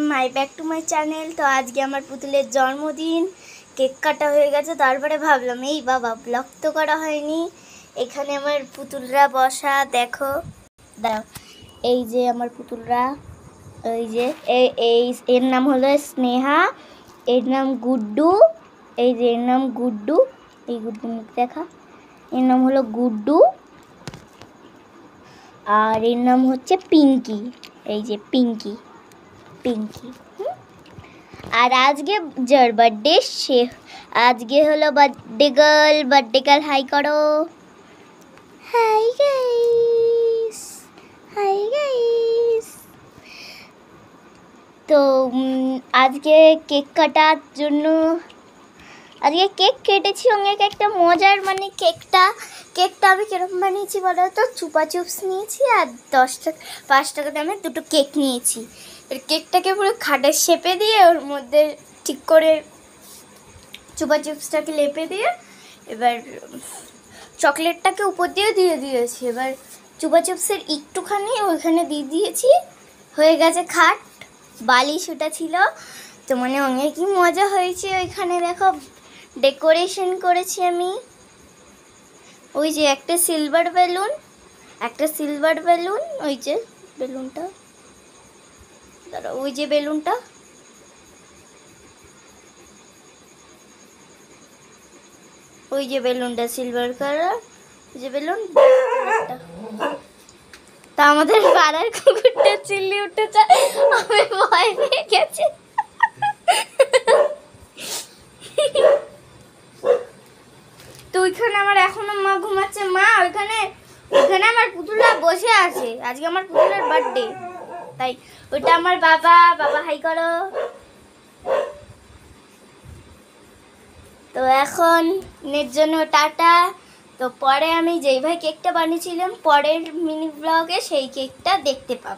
My back to my channel. তো আজকে আমার পুতুলের জন্মদিন, কেক কাটা হয়ে গেছে। তারপরে ভাবলাম এই বাবা ব্লগ তো করা হয়নি। এখানে আমার পুতুলরা বসা দেখো, দাঁড়াও, এই যে আমার পুতুলরা, এই যে এর নাম হলো স্নেহা, এর নাম গুড্ডু, এই যে এর নাম গুড্ডু, এই গুড্ডু মুখ দেখা, এর নাম হলো গুড্ডু, আর এর নাম হচ্ছে পিঙ্কি, এই যে পিঙ্কি পিঙ্কি। আর আজকে যার বার্থডে সে আজকে হলো বার্থডে গার্ল হাই করো, হাই গাইস, হাই গাইস। তো আজকে কেক কাটার জন্য আজকে কেক কেটেছি অনেক একটা মজার, মানে কেকটা আমি কিরকম বানিয়েছি বলো তো, চুপা চুপস নিয়েছি আর 5 টাকা দামে 2টো কেক নিয়েছি। এর কেকটাকে পুরো খাটের শেপে দিয়ে ওর মধ্যে ঠিক করে চুপা চিপসটাকে লেপে দিয়ে এবার চকলেটটাকে উপর দিয়ে দিয়েছি। এবার চুপা চিপসের একটুখানি ওইখানে দিয়ে দিয়েছি, হয়ে গেছে খাট। বালিশ ওটা ছিল, তো মানে অনেকই মজা হয়েছে। ওইখানে দেখো ডেকোরেশন করেছি আমি, ওই যে একটা সিলভার বেলুন, ওই যে বেলুনটা, দাঁড়াও, ওই যে বেলুনটা, ওই যে বেলুনটা সিলভার কালার, ওই যে বেলুন। তা আমাদের পাড়ার কুকুরটা চিল্লি উঠেছে, আমি ভয় পেয়ে গেছি। তো ওইখানে আমার এখনো মা ঘুমাচ্ছে, মা ওইখানে আমার পুতুলরা বসে আছে। আজকে আমার পুতুলের বার্থডে, তাই ওইটা আমার বাবা হাই করো। তো এখন এর জন্য টাটা। তো পরে আমি যেই ভাই কেকটা বানিয়েছিলাম পরের মিনি ব্লগে সেই কেকটা দেখতে পাবো।